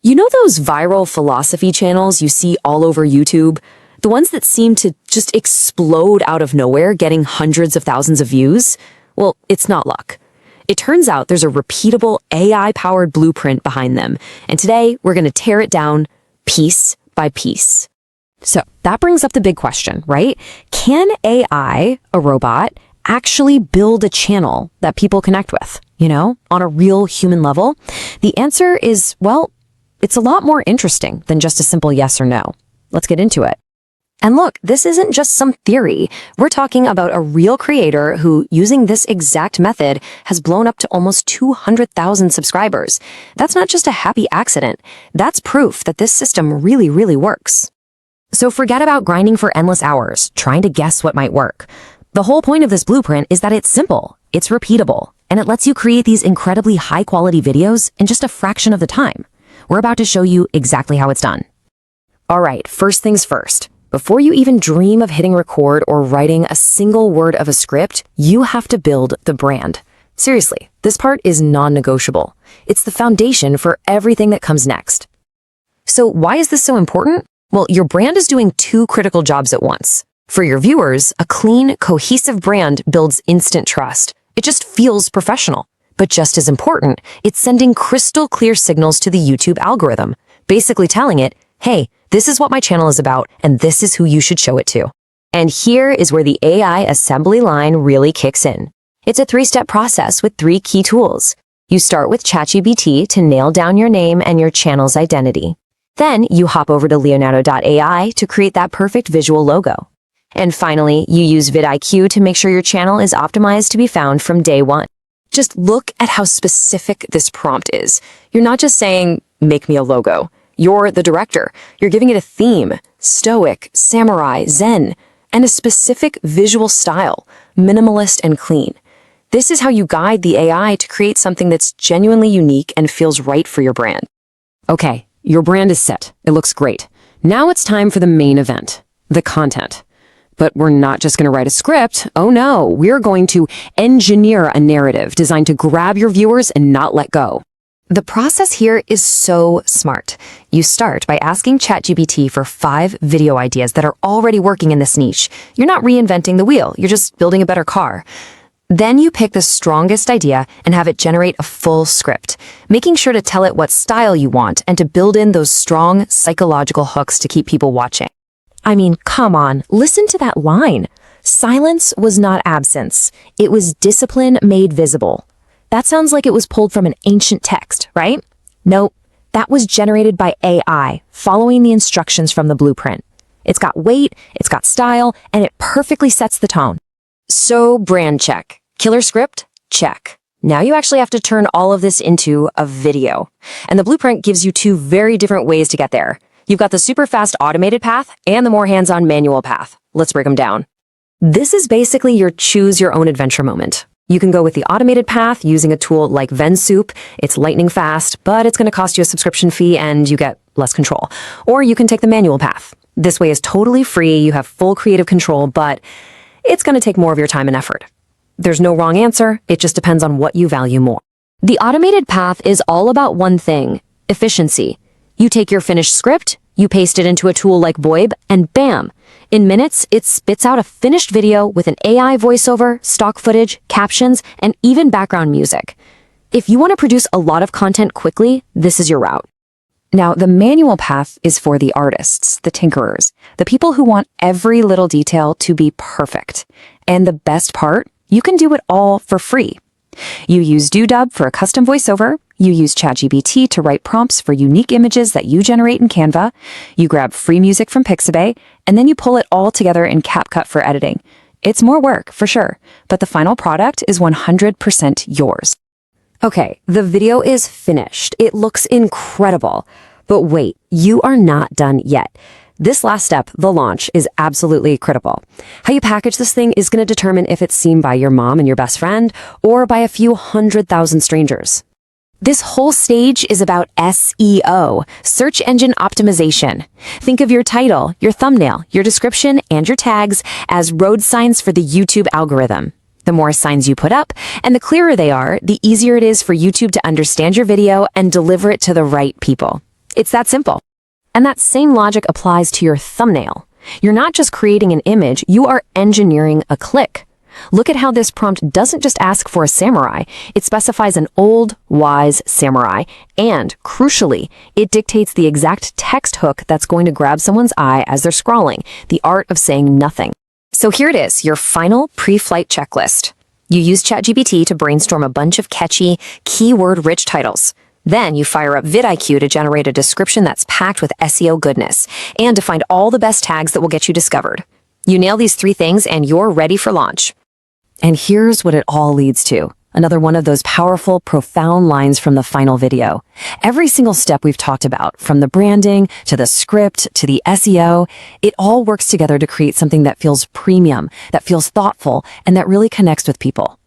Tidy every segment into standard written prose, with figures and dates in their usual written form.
You know those viral philosophy channels you see all over YouTube? The ones that seem to just explode out of nowhere, getting hundreds of thousands of views? Well, it's not luck. It turns out there's a repeatable AI-powered blueprint behind them, and today we're going to tear it down piece by piece. So that brings up the big question, right? Can AI, a robot, actually build a channel that people connect with, on a real human level? The answer is, well, it's a lot more interesting than just a simple yes or no. Let's get into it. And look, this isn't just some theory. We're talking about a real creator who, using this exact method, has blown up to almost 200,000 subscribers. That's not just a happy accident. That's proof that this system really, really works. So forget about grinding for endless hours, trying to guess what might work. The whole point of this blueprint is that it's simple, it's repeatable, and it lets you create these incredibly high-quality videos in just a fraction of the time. We're about to show you exactly how it's done. All right, first things first. Before you even dream of hitting record or writing a single word of a script, you have to build the brand. Seriously, this part is non-negotiable. It's the foundation for everything that comes next. So why is this so important? Well, your brand is doing two critical jobs at once. For your viewers, a clean, cohesive brand builds instant trust. It just feels professional. But just as important, it's sending crystal clear signals to the YouTube algorithm, basically telling it, hey, this is what my channel is about, and this is who you should show it to. And here is where the AI assembly line really kicks in. It's a three-step process with three key tools. You start with ChatGPT to nail down your name and your channel's identity. Then you hop over to Leonardo.ai to create that perfect visual logo. And finally, you use vidIQ to make sure your channel is optimized to be found from day one. Just look at how specific this prompt is. You're not just saying, make me a logo. You're the director. You're giving it a theme, stoic, samurai, zen, and a specific visual style, minimalist and clean. This is how you guide the AI to create something that's genuinely unique and feels right for your brand. Okay, your brand is set. It looks great. Now it's time for the main event, the content. But we're not just going to write a script. Oh no, we're going to engineer a narrative designed to grab your viewers and not let go. The process here is so smart. You start by asking ChatGPT for 5 video ideas that are already working in this niche. You're not reinventing the wheel, you're just building a better car. Then you pick the strongest idea and have it generate a full script, making sure to tell it what style you want and to build in those strong psychological hooks to keep people watching. I mean, come on, listen to that line. Silence was not absence. It was discipline made visible. That sounds like it was pulled from an ancient text, right? Nope, that was generated by AI, following the instructions from the blueprint. It's got weight, it's got style, and it perfectly sets the tone. So, brand check. Killer script? Check. Now you actually have to turn all of this into a video. And the blueprint gives you 2 very different ways to get there. You've got the super fast automated path and the more hands-on manual path. Let's break them down. This is basically your choose your own adventure moment. You can go with the automated path using a tool like VenSoup. It's lightning fast, but it's going to cost you a subscription fee and you get less control. Or you can take the manual path. This way is totally free, you have full creative control, but it's going to take more of your time and effort. There's no wrong answer, it just depends on what you value more. The automated path is all about one thing, efficiency. You take your finished script, you paste it into a tool like Voib, and bam! In minutes, it spits out a finished video with an AI voiceover, stock footage, captions, and even background music. If you want to produce a lot of content quickly, this is your route. Now, the manual path is for the artists, the tinkerers, the people who want every little detail to be perfect. And the best part, you can do it all for free. You use Dub for a custom voiceover, you use ChatGPT to write prompts for unique images that you generate in Canva, you grab free music from Pixabay, and then you pull it all together in CapCut for editing. It's more work, for sure, but the final product is 100% yours. Okay, the video is finished. It looks incredible. But wait, you are not done yet. This last step, the launch, is absolutely critical. How you package this thing is going to determine if it's seen by your mom and your best friend, or by a few 100,000 strangers. This whole stage is about SEO, search engine optimization. Think of your title, your thumbnail, your description, and your tags as road signs for the YouTube algorithm. The more signs you put up, and the clearer they are, the easier it is for YouTube to understand your video and deliver it to the right people. It's that simple. And that same logic applies to your thumbnail. You're not just creating an image, you are engineering a click. Look at how this prompt doesn't just ask for a samurai, it specifies an old, wise samurai, and, crucially, it dictates the exact text hook that's going to grab someone's eye as they're scrolling, the art of saying nothing. So here it is, your final pre-flight checklist. You use ChatGPT to brainstorm a bunch of catchy, keyword-rich titles. Then you fire up vidIQ to generate a description that's packed with SEO goodness, and to find all the best tags that will get you discovered. You nail these 3 things and you're ready for launch. And here's what it all leads to. Another one of those powerful, profound lines from the final video. Every single step we've talked about, from the branding, to the script, to the SEO, it all works together to create something that feels premium, that feels thoughtful, and that really connects with people.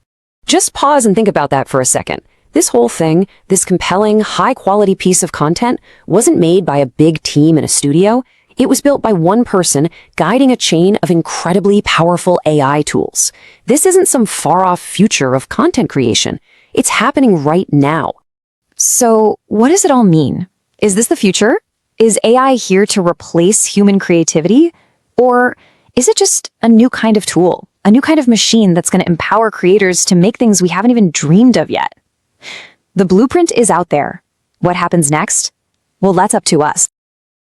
Just pause and think about that for a second. This whole thing, this compelling, high-quality piece of content, wasn't made by a big team in a studio. It was built by one person guiding a chain of incredibly powerful AI tools. This isn't some far-off future of content creation. It's happening right now. So, what does it all mean? Is this the future? Is AI here to replace human creativity? Or is it just a new kind of tool, a new kind of machine that's going to empower creators to make things we haven't even dreamed of yet? The blueprint is out there. What happens next? Well, that's up to us.